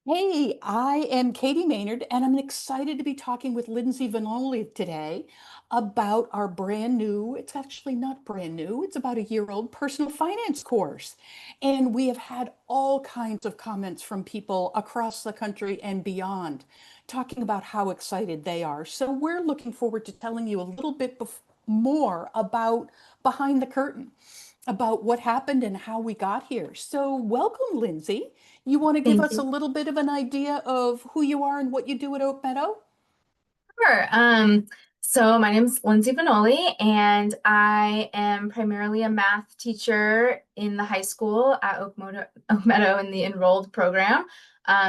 Hey, I am Katie Maynard, and I'm excited to be talking with Lindsay Vanoli today about our brand new, it's actually not brand new, it's about a year old personal finance course. And we have had all kinds of comments from people across the country and beyond talking about how excited they are. So we're looking forward to telling you a little bit more about behind the curtain, about what happened and how we got here. So welcome, Lindsay. You want to give Thank us a you. little bit of an idea of who you are and what you do at Oak Meadow? Sure. So my name is Lindsay Vanoli, and I am primarily a math teacher in the high school at Oak Meadow in the enrolled program.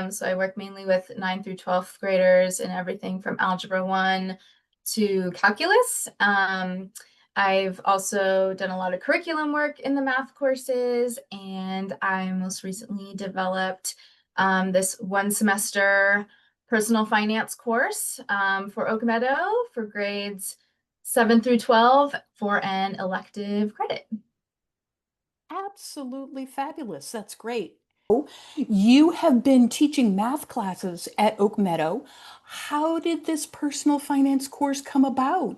So I work mainly with 9th through 12th graders and everything from Algebra 1 to calculus. I've also done a lot of curriculum work in the math courses, and I most recently developed this one semester personal finance course for Oak Meadow for grades 7 through 12 for an elective credit. Absolutely fabulous. That's great. You have been teaching math classes at Oak Meadow. How did this personal finance course come about?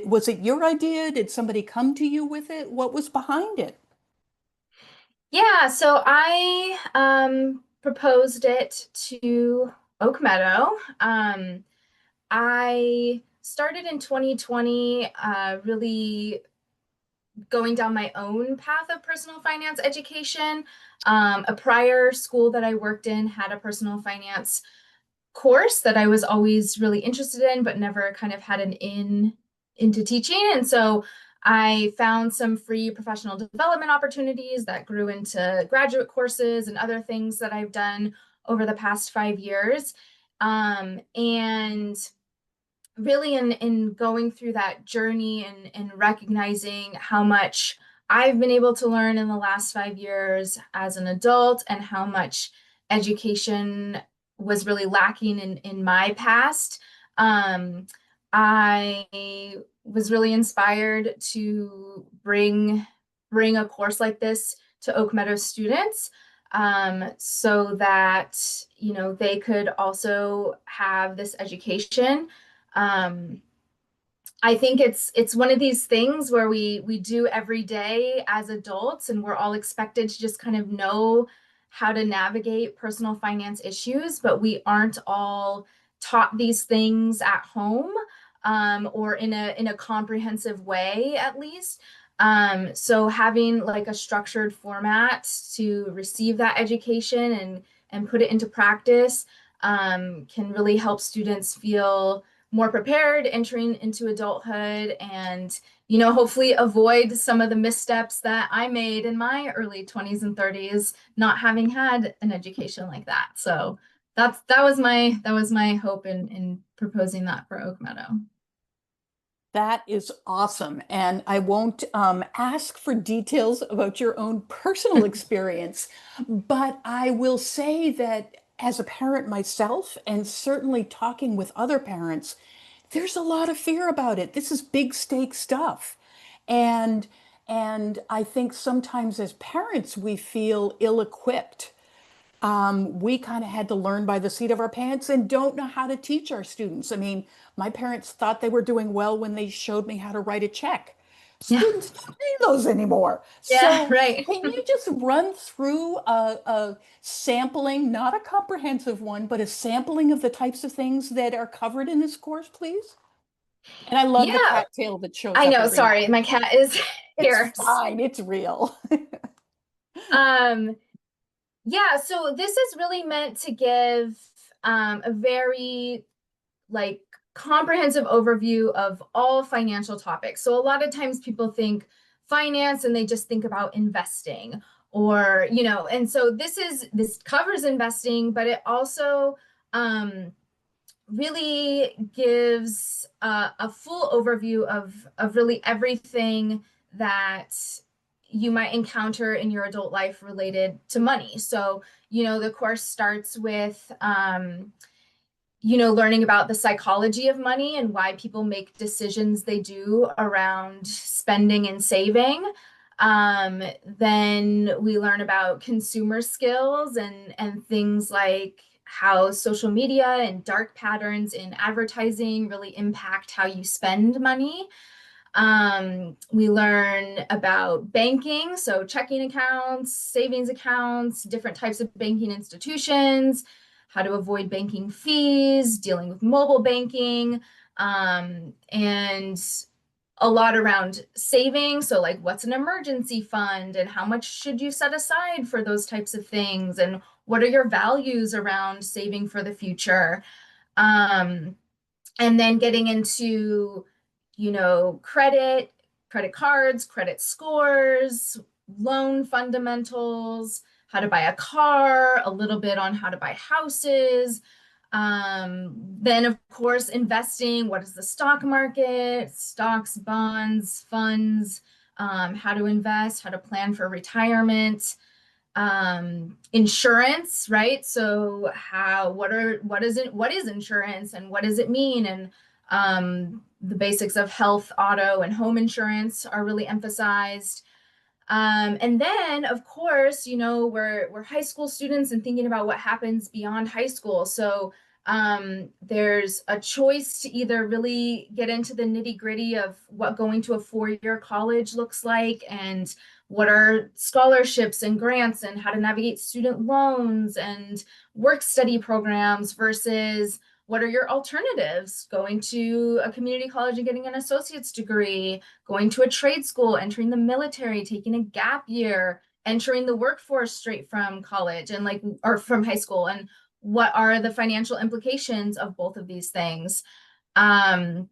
Was it your idea? Did somebody come to you with it? What was behind it? Yeah, so I proposed it to Oak Meadow. I started in 2020, really going down my own path of personal finance education. A prior school that I worked in had a personal finance course that I was always really interested in, but never kind of had an into teaching. And so I found some free professional development opportunities that grew into graduate courses and other things that I've done over the past 5 years. And really in going through that journey and recognizing how much I've been able to learn in the last 5 years as an adult and how much education was really lacking in my past. I was really inspired to bring a course like this to Oak Meadow students, so that they could also have this education. um, I think it's one of these things where we do every day as adults, and we're all expected to just kind of know how to navigate personal finance issues, but we aren't all taught these things at home, or in a comprehensive way, at least. So having like a structured format to receive that education and put it into practice, can really help students feel more prepared entering into adulthood, and hopefully avoid some of the missteps that I made in my early 20s and 30s, not having had an education like that. So that was my hope in proposing that for Oak Meadow. That is awesome. And I won't ask for details about your own personal experience, but I will say that as a parent myself, and certainly talking with other parents, there's a lot of fear about it. This is big stake stuff. And and I think sometimes as parents we feel ill-equipped. We kind of had to learn by the seat of our pants and don't know how to teach our students. I mean, my parents thought they were doing well when they showed me how to write a check. Yeah. Students don't need those anymore. Yeah, So, right. can you just run through a sampling, not a comprehensive one, but a sampling of the types of things that are covered in this course, please? And I love the Yeah, cattail that shows I up know. every now Sorry, and my then. cat is It's here. fine, it's real. Um, yeah, so this is really meant to give a very like comprehensive overview of all financial topics. So a lot of times people think finance and they just think about investing, or and so this covers investing, but it also um really gives a full overview of really everything that you might encounter in your adult life related to money. So, the course starts with learning about the psychology of money and why people make decisions they do around spending and saving. Then we learn about consumer skills and things like how social media and dark patterns in advertising really impact how you spend money. We learn about banking, so checking accounts, savings accounts, different types of banking institutions, how to avoid banking fees, dealing with mobile banking, and a lot around saving. So, like, what's an emergency fund and how much should you set aside for those types of things? And what are your values around saving for the future? Um, and then getting into, credit cards, credit scores, loan fundamentals, how to buy a car, a little bit on how to buy houses. Then, of course, investing. What is the stock market? Stocks, bonds, funds, how to invest, how to plan for retirement, insurance, right? So what is insurance and what does it mean? And the basics of health, auto, and home insurance are really emphasized. And then, of course, we're high school students and thinking about what happens beyond high school. So there's a choice to either really get into the nitty-gritty of what going to a four-year college looks like, and what are scholarships and grants, and how to navigate student loans and work study programs, versus what are your alternatives? Going to a community college and getting an associate's degree, going to a trade school, entering the military, taking a gap year, entering the workforce straight from college and or from high school, and what are the financial implications of both of these things. Um,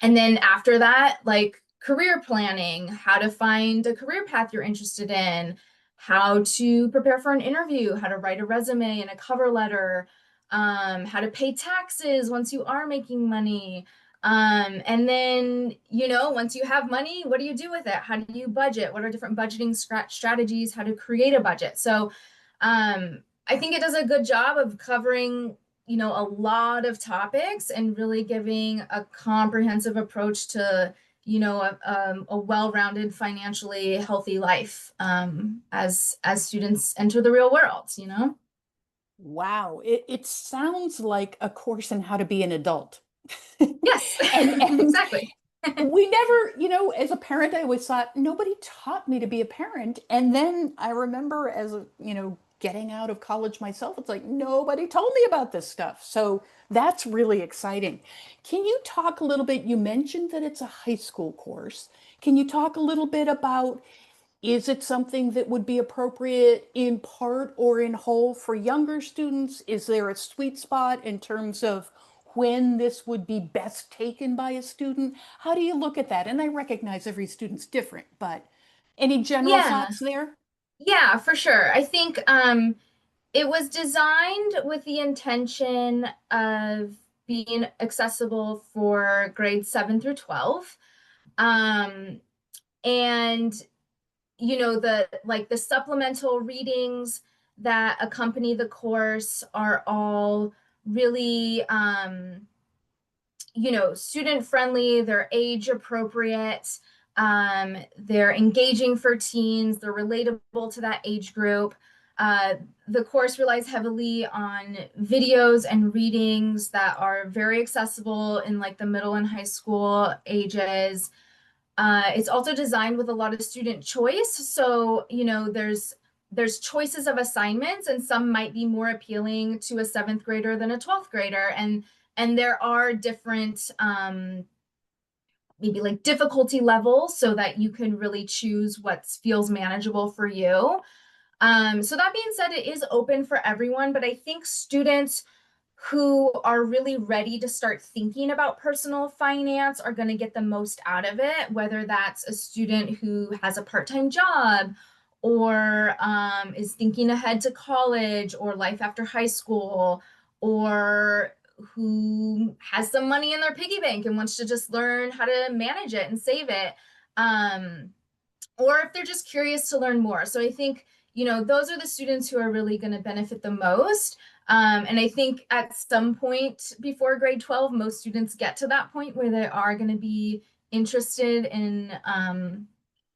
and then after that, like career planning, how to find a career path you're interested in, how to prepare for an interview, how to write a resume and a cover letter, how to pay taxes once you are making money. And then, once you have money, what do you do with it? How do you budget? What are different budgeting strategies? How to create a budget? So, I think it does a good job of covering, a lot of topics and really giving a comprehensive approach to, a well-rounded, financially healthy life, as students enter the real world. Wow, it sounds like a course in how to be an adult. Yes, And exactly. we never, as a parent, I always thought nobody taught me to be a parent. And then I remember as a, getting out of college myself, it's like nobody told me about this stuff. So that's really exciting. Can you talk a little bit? You mentioned that it's a high school course. Can you talk a little bit about, is it something that would be appropriate in part or in whole for younger students? Is there a sweet spot in terms of when this would be best taken by a student? How do you look at that? And I recognize every student's different, but any general Yeah, thoughts there? yeah, for sure. I think it was designed with the intention of being accessible for grades 7 through 12. Um, and the supplemental readings that accompany the course are all really student friendly, they're age appropriate, they're engaging for teens, they're relatable to that age group. uh, the course relies heavily on videos and readings that are very accessible in like the middle and high school ages. It's also designed with a lot of student choice. So, there's choices of assignments, and some might be more appealing to a seventh grader than a 12th grader. And there are different maybe like difficulty levels so that you can really choose what feels manageable for you. So that being said, it is open for everyone, but I think students who are really ready to start thinking about personal finance are going to get the most out of it, whether that's a student who has a part-time job, or is thinking ahead to college or life after high school, or who has some money in their piggy bank and wants to just learn how to manage it and save it. Um, or if they're just curious to learn more. So I think, those are the students who are really going to benefit the most. And I think at some point before grade 12, most students get to that point where they are going to be interested in,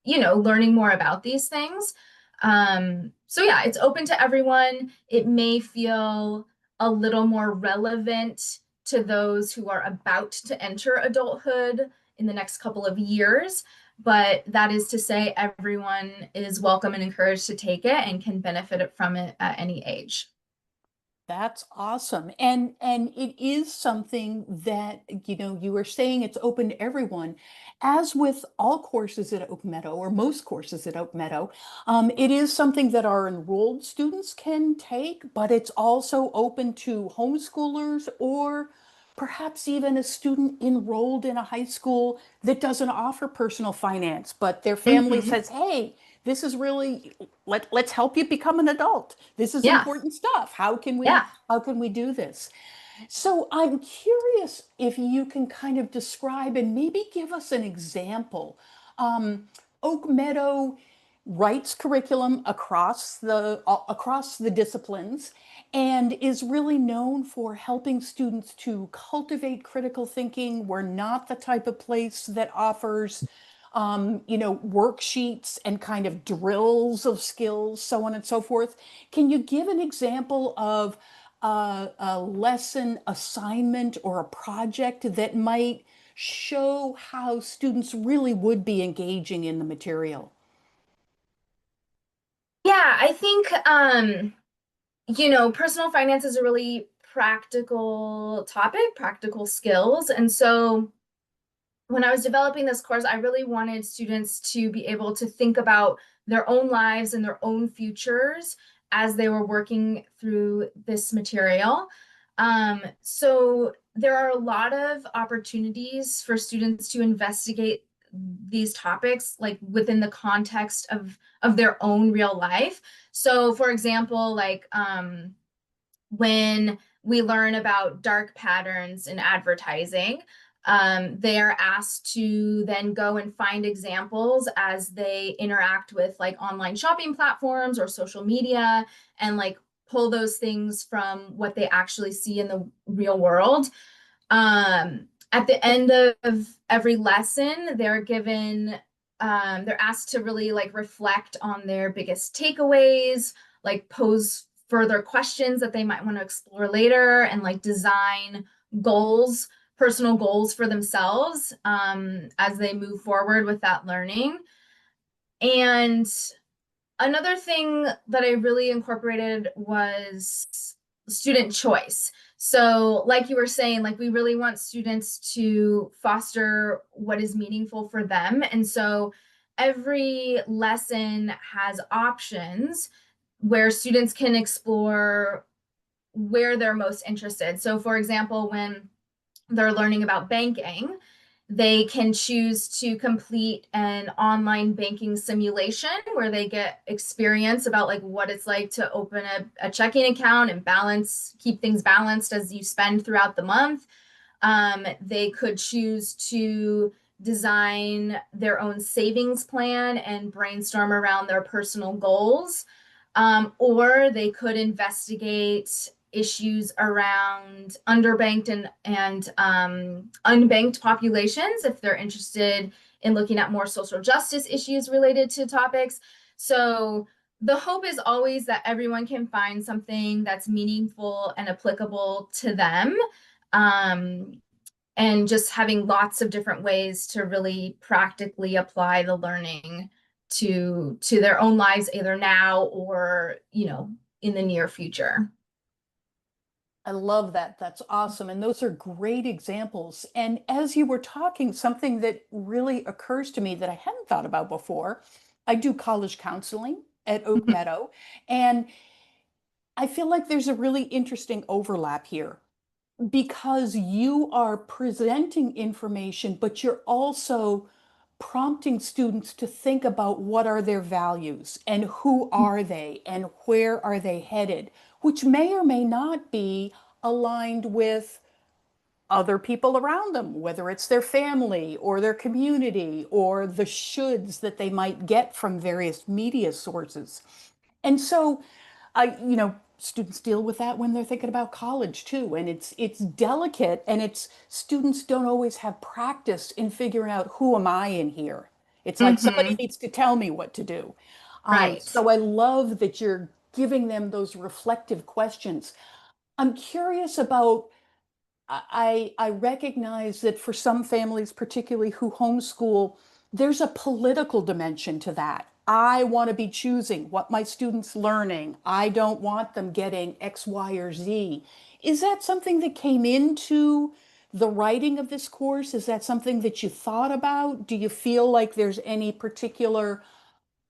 learning more about these things. So yeah, it's open to everyone. It may feel a little more relevant to those who are about to enter adulthood in the next couple of years. But that is to say, everyone is welcome and encouraged to take it and can benefit from it at any age. That's awesome. And it is something that, you were saying it's open to everyone. As with all courses at Oak Meadow, or most courses at Oak Meadow, it is something that our enrolled students can take, but it's also open to homeschoolers or perhaps even a student enrolled in a high school that doesn't offer personal finance, but their family Hmm. says, hey, this is really let's help you become an adult. This is Yeah, important stuff. yeah. How can we do this? So I'm curious if you can kind of describe and maybe give us an example. Um, Oak Meadow writes curriculum across the disciplines and is really known for helping students to cultivate critical thinking. We're not the type of place that offers worksheets and kind of drills of skills, so on and so forth. Can you give an example of a lesson assignment or a project that might show how students really would be engaging in the material? Yeah, I think personal finance is a really practical topic, practical skills. And so when I was developing this course, I really wanted students to be able to think about their own lives and their own futures as they were working through this material. So there are a lot of opportunities for students to investigate these topics like within the context of their own real life. So for example, like when we learn about dark patterns in advertising, they are asked to then go and find examples as they interact with like online shopping platforms or social media and like pull those things from what they actually see in the real world. At the end of every lesson, they're asked to really like reflect on their biggest takeaways, like pose further questions that they might want to explore later, and like design goals, personal goals for themselves as they move forward with that learning. And another thing that I really incorporated was student choice. So, like you were saying, like we really want students to foster what is meaningful for them. And so every lesson has options where students can explore where they're most interested. So, for example, when they're learning about banking, they can choose to complete an online banking simulation where they get experience about like what it's like to open a checking account and keep things balanced as you spend throughout the month. They could choose to design their own savings plan and brainstorm around their personal goals. Or they could investigate issues around underbanked and unbanked populations if they're interested in looking at more social justice issues related to topics. So the hope is always that everyone can find something that's meaningful and applicable to them. Um, and just having lots of different ways to really practically apply the learning to their own lives either now or in the near future. I love that. That's awesome. And those are great examples. And as you were talking, something that really occurs to me that I hadn't thought about before, I do college counseling at Oak Mhm. Meadow, and I feel like there's a really interesting overlap here because you are presenting information, but you're also prompting students to think about what are their values and who are they and where are they headed, which may or may not be aligned with other people around them, whether it's their family or their community or the shoulds that they might get from various media sources. And so, students deal with that when they're thinking about college too. And it's delicate, and it's students don't always have practice in figuring out who am I in here. It's like somebody Hmm. needs to tell me what to do. Right. So I love that you're giving them those reflective questions. I'm curious about I recognize that for some families, particularly who homeschool, there's a political dimension to that. I want to be choosing what my students learning. I don't want them getting X, Y, or Z. Is that something that came into the writing of this course? Is that something that you thought about? Do you feel like there's any particular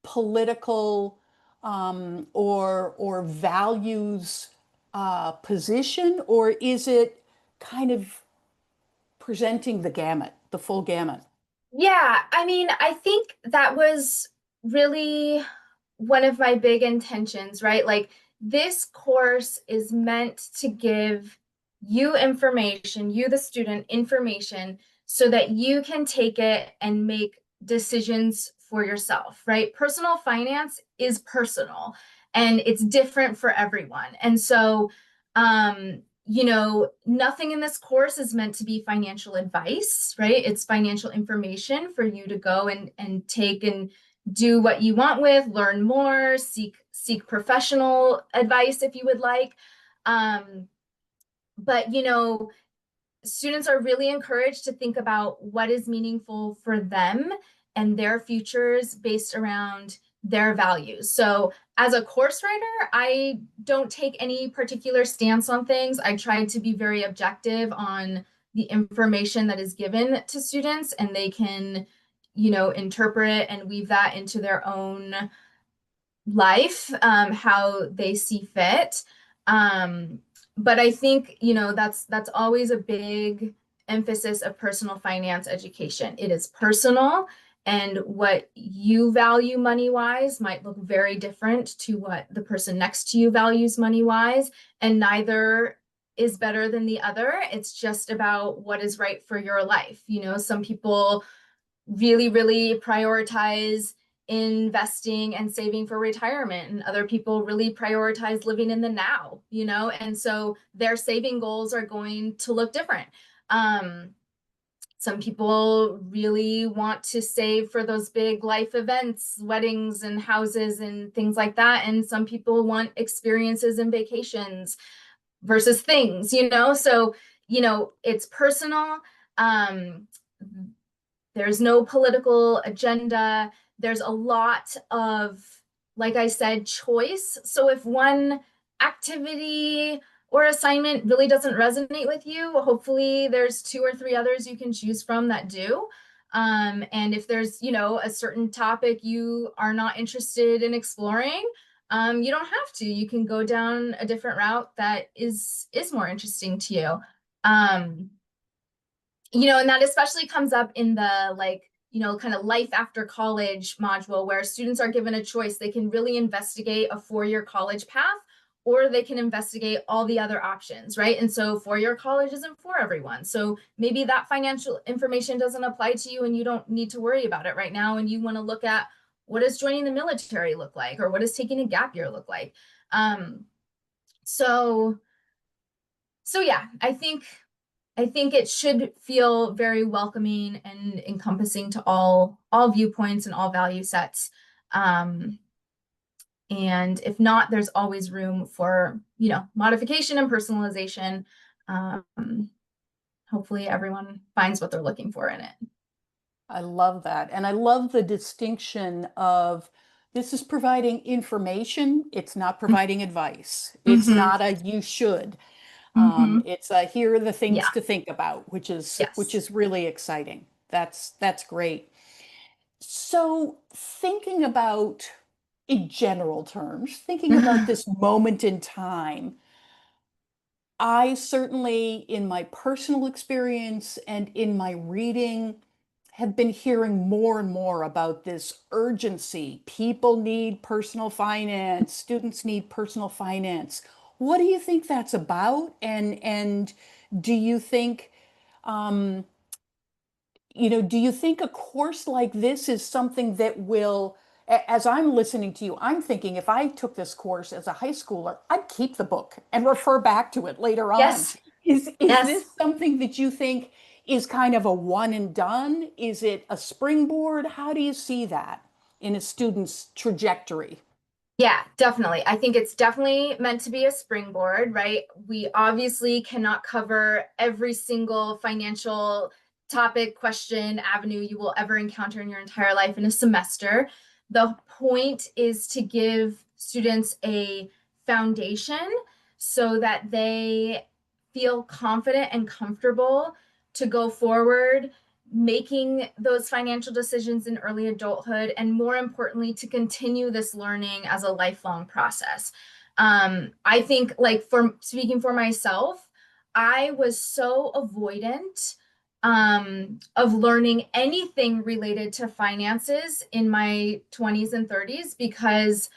political or values position, or is it kind of presenting the gamut, the full gamut? Yeah, I mean, I think that was really one of my big intentions, right? Like, this course is meant to give you information, you, the student, information so that you can take it and make decisions for yourself, right? Personal finance is personal and it's different for everyone. And so, nothing in this course is meant to be financial advice, right? It's financial information for you to go and take and do what you want with, learn more, seek professional advice if you would like. Um, but students are really encouraged to think about what is meaningful for them and their futures based around their values. So, as a course writer, I don't take any particular stance on things. I try to be very objective on the information that is given to students, and they can, interpret and weave that into their own life, how they see fit. Um, but I think, that's always a big emphasis of personal finance education. It is personal, and what you value money wise might look very different to what the person next to you values money wise, and neither is better than the other. It's just about what is right for your life. Some people really, really prioritize investing and saving for retirement, and other people really prioritize living in the now, and so their saving goals are going to look different. um some people really want to save for those big life events, weddings and houses and things like that, and some people want experiences and vacations versus things, so it's personal. um there's no political agenda. There's a lot of, like I said, choice. So if one activity or assignment really doesn't resonate with you, hopefully there's two or three others you can choose from that do. And if there's, a certain topic you are not interested in exploring, you don't have to. You can go down a different route that is more interesting to you. Um, and that especially comes up in the, like, kind of life after college module, where students are given a choice. They can really investigate a four-year college path, or they can investigate all the other options, right? And so four-year college isn't for everyone. So maybe that financial information doesn't apply to you and you don't need to worry about it right now. And you want to look at, what does joining the military look like? Or what does taking a gap year look like? Um, so, so yeah, I think it should feel very welcoming and encompassing to all viewpoints and all value sets. Um, and if not, there's always room for, modification and personalization. Um, Hopefully everyone finds what they're looking for in it. I love that. And I love the distinction of this is providing information, it's not providing advice. It's Mm-hmm. not a you should. Mm-hmm. It's a here are the things Yeah. to think about, which Yes. is really exciting. That's great. So thinking about in general terms, thinking about this moment in time, I certainly, in my personal experience and in my reading, have been hearing more and more about this urgency. People need personal finance, students need personal finance. What do you think that's about? And do you think do you think a course like this is something that will, as I'm listening to you, I'm thinking if I took this course as a high schooler, I'd keep the book and refer back to it later on. Yes. Is Yes. this something that you think is kind of a one and done? Is it a springboard? How do you see that in a student's trajectory? Yeah, definitely. I think it's definitely meant to be a springboard, right? We obviously cannot cover every single financial topic, question, avenue you will ever encounter in your entire life in a semester. The point is to give students a foundation so that they feel confident and comfortable to go forward making those financial decisions in early adulthood, and more importantly, to continue this learning as a lifelong process. I think, like, for speaking for myself, I was so avoidant of learning anything related to finances in my 20s and 30s because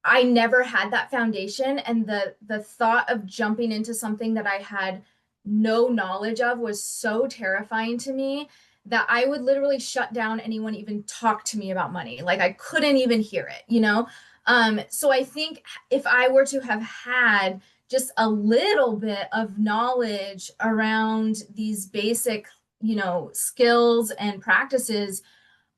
I never had that foundation, and the thought of jumping into something that I had no knowledge of was so terrifying to me that I would literally shut down anyone even talk to me about money. Like I couldn't even hear it, you know? So I think if I were to have had just a little bit of knowledge around these basic, skills and practices,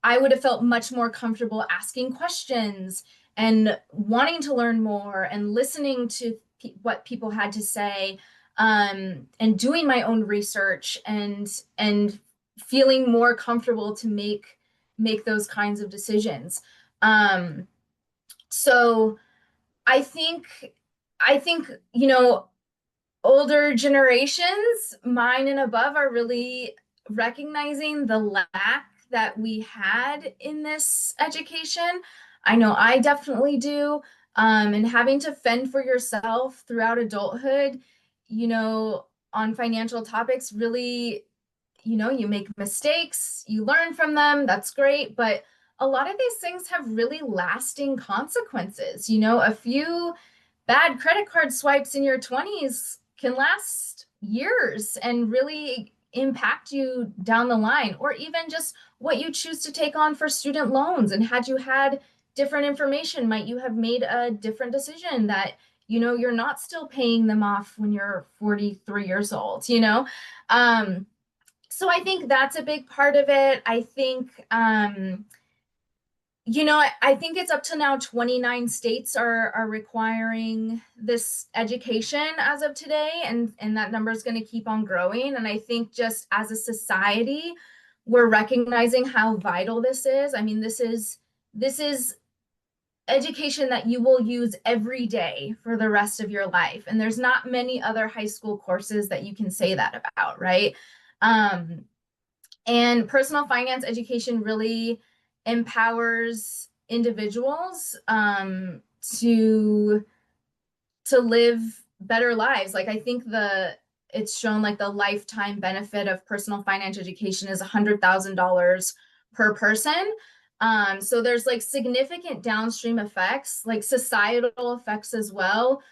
I would have felt much more comfortable asking questions and wanting to learn more and listening to what people had to say, and doing my own research and feeling more comfortable to make those kinds of decisions. Um, so I think I think older generations, mine and above, are really recognizing the lack that we had in this education. I know I definitely do. And having to fend for yourself throughout adulthood, you know, on financial topics, really, you make mistakes, you learn from them, that's great. But a lot of these things have really lasting consequences. A few bad credit card swipes in your 20s can last years and really impact you down the line, or even just what you choose to take on for student loans. And had you had different information, might you have made a different decision that you're not still paying them off when you're 43 years old. So I think that's a big part of it. I think I think it's up to now 29 states are requiring this education as of today, and that number is going to keep on growing. And I think just as a society, we're recognizing how vital this is. I mean, this is education that you will use every day for the rest of your life. And there's not many other high school courses that you can say that about, right? Um, and personal finance education really empowers individuals to live better lives. Like I think it's shown like the lifetime benefit of personal finance education is $100,000 per person. So there's like significant downstream effects, like societal effects as well.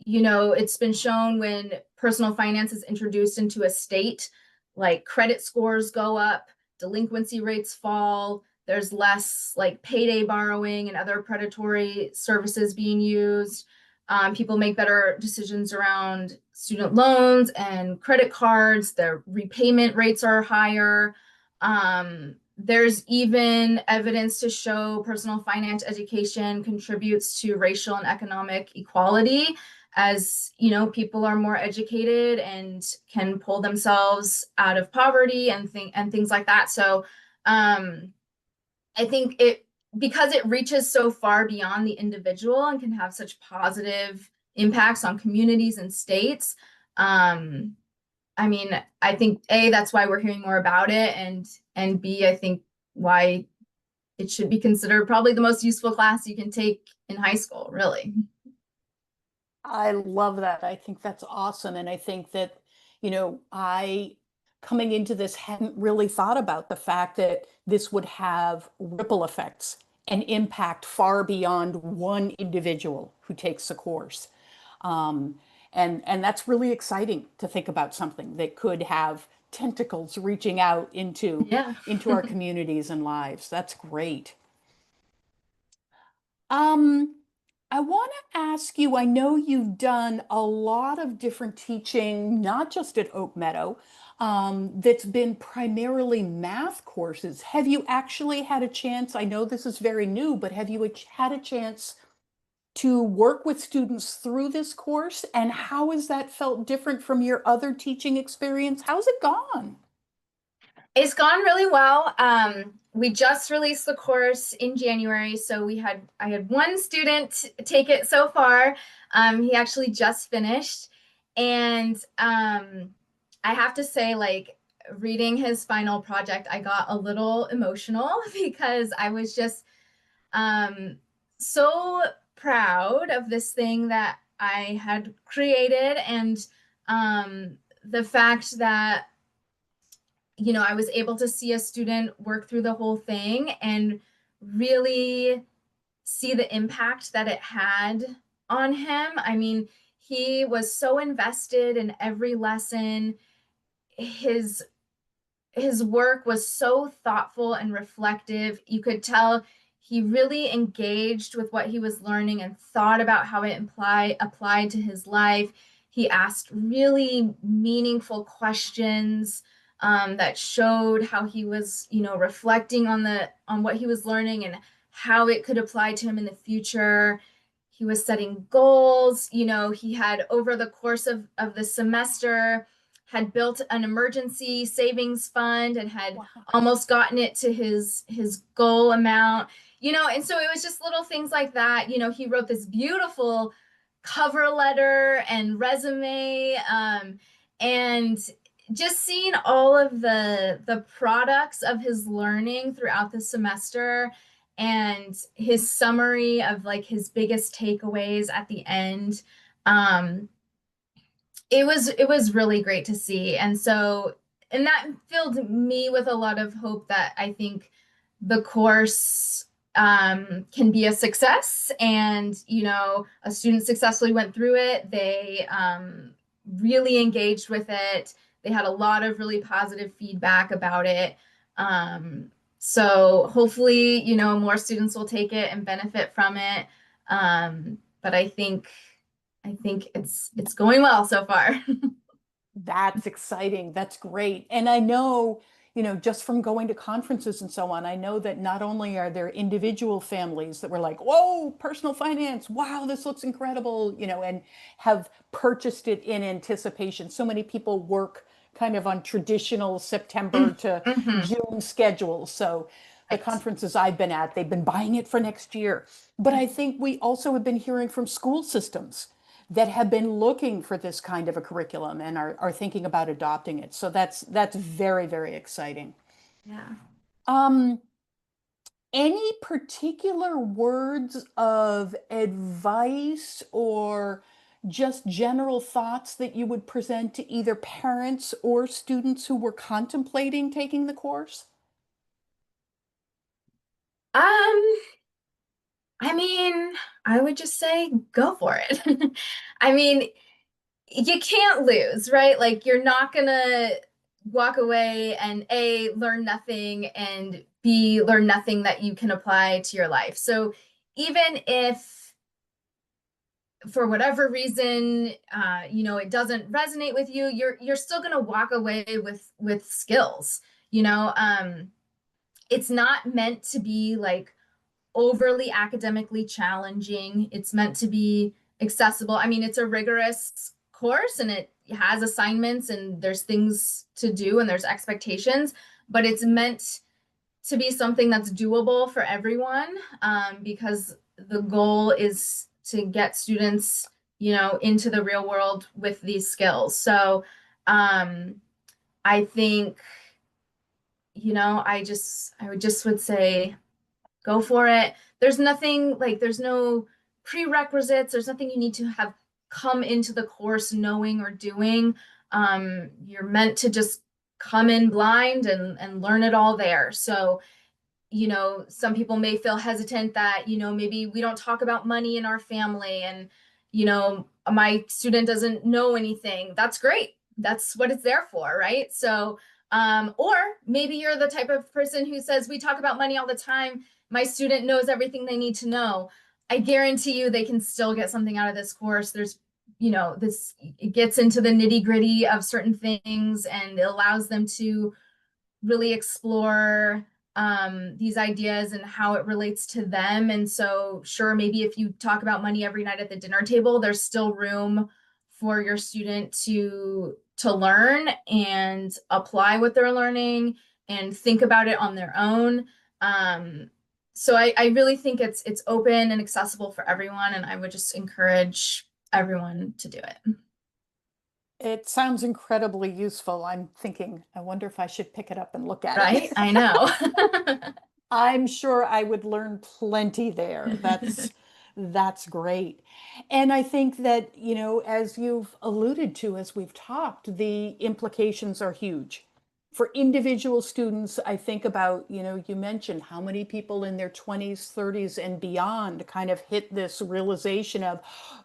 It's been shown when personal finance is introduced into a state, like credit scores go up, delinquency rates fall, there's less like payday borrowing and other predatory services being used. People make better decisions around student loans and credit cards. Their repayment rates are higher. There's even evidence to show personal finance education contributes to racial and economic equality, as people are more educated and can pull themselves out of poverty and things like that. So I think because it reaches so far beyond the individual and can have such positive impacts on communities and states. I mean, I think A, that's why we're hearing more about it, and B, I think why it should be considered probably the most useful class you can take in high school, really. I love that. I think that's awesome. And I think that, I coming into this hadn't really thought about the fact that this would have ripple effects and impact far beyond one individual who takes the course. Um, and that's really exciting to think about something that could have tentacles reaching out Yeah. into our communities and lives. That's great. Um, I want to ask you, I know you've done a lot of different teaching, not just at Oak Meadow, that's been primarily math courses. Have you actually had a chance? I know this is very new, but have you had a chance to work with students through this course? And how has that felt different from your other teaching experience? How's it gone? It's gone really well. We just released the course in January, so I had one student take it so far. He actually just finished, and I have to say, like, reading his final project, I got a little emotional because I was just um, so proud of this thing that I had created, and the fact that I was able to see a student work through the whole thing and really see the impact that it had on him. I mean, he was so invested in every lesson. His his work was so thoughtful and reflective. You could tell he really engaged with what he was learning and thought about how it applied to his life. He asked really meaningful questions that showed how he was, reflecting on what he was learning and how it could apply to him in the future. He was setting goals. He had over the course of the semester had built an emergency savings fund and had Wow. almost gotten it to his goal amount. And so it was just little things like that. He wrote this beautiful cover letter and resume, and just seeing all of the products of his learning throughout the semester and his summary of like his biggest takeaways at the end. um, it was really great to see. And that filled me with a lot of hope that I think the course can be a success. And a student successfully went through it. They really engaged with it. They had a lot of really positive feedback about it. So hopefully, more students will take it and benefit from it. But I think it's going well so far. That's exciting. That's great. And I know, just from going to conferences and so on, I know that not only are there individual families that were like, whoa, personal finance, wow, this looks incredible, and have purchased it in anticipation. So many people work kind of on traditional September to Mhm. June schedules. So the Right. conferences I've been at, they've been buying it for next year. But I think we also have been hearing from school systems that have been looking for this kind of a curriculum and are thinking about adopting it. So that's very, very exciting. Yeah. Um, any particular words of advice or just general thoughts that you would present to either parents or students who were contemplating taking the course? Um, I mean, I would just say go for it. I mean, you can't lose, right? Like you're not gonna walk away and A, learn nothing, and B, learn nothing that you can apply to your life. So even if for whatever reason, it doesn't resonate with you, you're still gonna walk away with skills. It's not meant to be like overly academically challenging. It's meant to be accessible. I mean, it's a rigorous course and it has assignments and there's things to do and there's expectations, but it's meant to be something that's doable for everyone, because the goal is to get students, into the real world with these skills. So um, I think, I would say go for it. There's nothing like there's no prerequisites. There's nothing you need to have come into the course knowing or doing. You're meant to just come in blind and learn it all there. So, some people may feel hesitant that, maybe we don't talk about money in our family and, my student doesn't know anything. That's great. That's what it's there for, right? So, or maybe you're the type of person who says, we talk about money all the time. My student knows everything they need to know. I guarantee you they can still get something out of this course. There's, this it gets into the nitty-gritty of certain things and it allows them to really explore these ideas and how it relates to them. And so, sure, maybe if you talk about money every night at the dinner table, there's still room for your student to learn and apply what they're learning and think about it on their own. So I really think it's open and accessible for everyone, and I would just encourage everyone to do it. It sounds incredibly useful. I'm thinking, I wonder if I should pick it up and look at Right? it. I know. I'm sure I would learn plenty there. That's great. And I think that, as you've alluded to, as we've talked, the implications are huge. For individual students, I think about, you mentioned how many people in their 20s, 30s, and beyond kind of hit this realization of,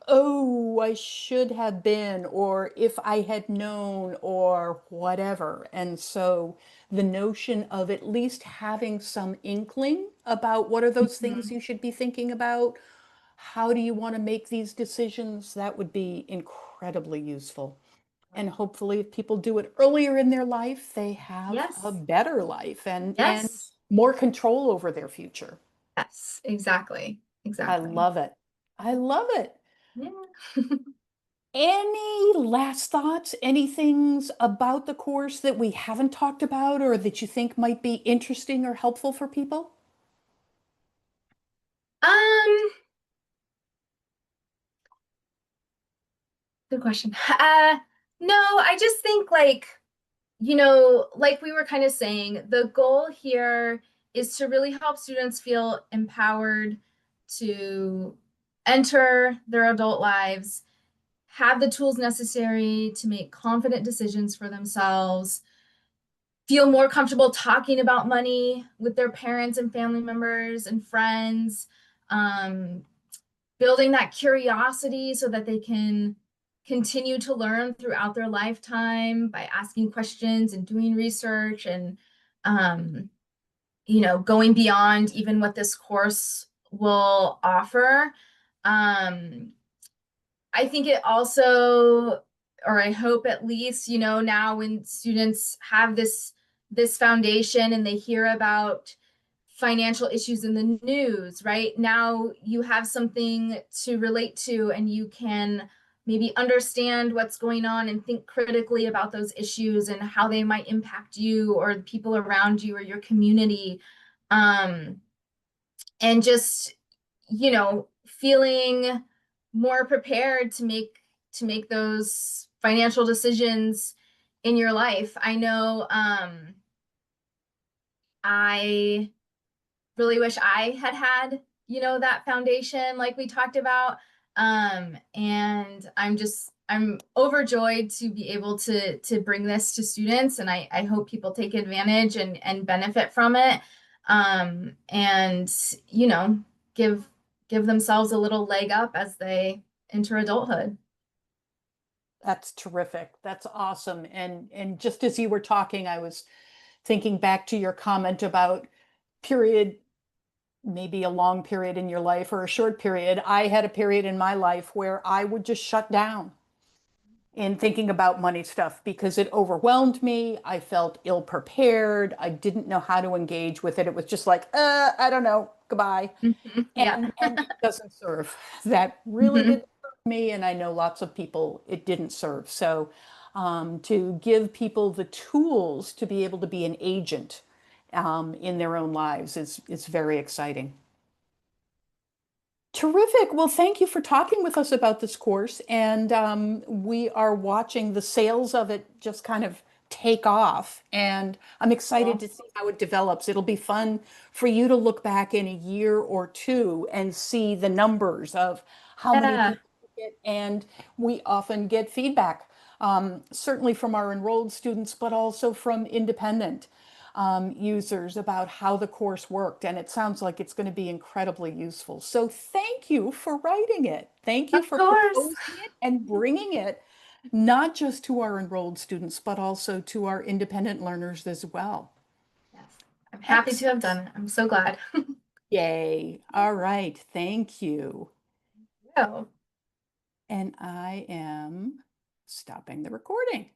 oh, I should have been, or if I had known, or whatever. And so the notion of at least having some inkling about what are those things Mhm. you should be thinking about, how do you want to make these decisions, that would be incredibly useful. And Right. hopefully, if people do it earlier in their life, they have a Yes. better life and Yes. more control over their future. Yes. Exactly. I Exactly. love it. I love it. Yeah. Any last thoughts? Any things about the course that we haven't talked about or that you think might be interesting or helpful for people? Um, Good question. No, I just think like we were kind of saying, the goal here is to really help students feel empowered to enter their adult lives, have the tools necessary to make confident decisions for themselves, feel more comfortable talking about money with their parents and family members and friends, um, building that curiosity so that they can continue to learn throughout their lifetime by asking questions and doing research and um, going beyond even what this course will offer. um, I think it also, or I hope at least, now when students have this foundation and they hear about financial issues in the news, right? Now you have something to relate to and you can maybe understand what's going on and think critically about those issues and how they might impact you or the people around you or your community. Um, and just feeling more prepared to make those financial decisions in your life. I know I really wish I had had, that foundation like we talked about. And I'm overjoyed to be able to bring this to students, and I hope people take advantage and benefit from it. And give give themselves a little leg up as they enter adulthood. That's terrific. That's awesome. And just as you were talking, I was thinking back to your comment about period, maybe a long period in your life or a short period. I had a period in my life where I would just shut down in thinking about money stuff because it overwhelmed me. I felt ill prepared. I didn't know how to engage with it. It was just like, I don't know, goodbye. Mhm. Yeah. And it doesn't serve. That really Mhm. didn't serve me, and I know lots of people it didn't serve. So to give people the tools to be able to be an agent in their own lives is very exciting. Terrific. Well, thank you for talking with us about this course. And we are watching the sales of it just kind of take off. And I'm excited Cool. to see how it develops. It'll be fun for you to look back in a year or two and see the numbers of how many Yeah. people get. And we often get feedback, certainly from our enrolled students, but also from independent users about how the course worked. And it sounds like it's going to be incredibly useful. So thank you for writing it. Thank you Of for course. proposing it and bringing it not just to our enrolled students, but also to our independent learners as well. Yes. I'm happy to have Excellent. done it. I'm so glad. Yay. All right. Thank you. Oh. And I am stopping the recording.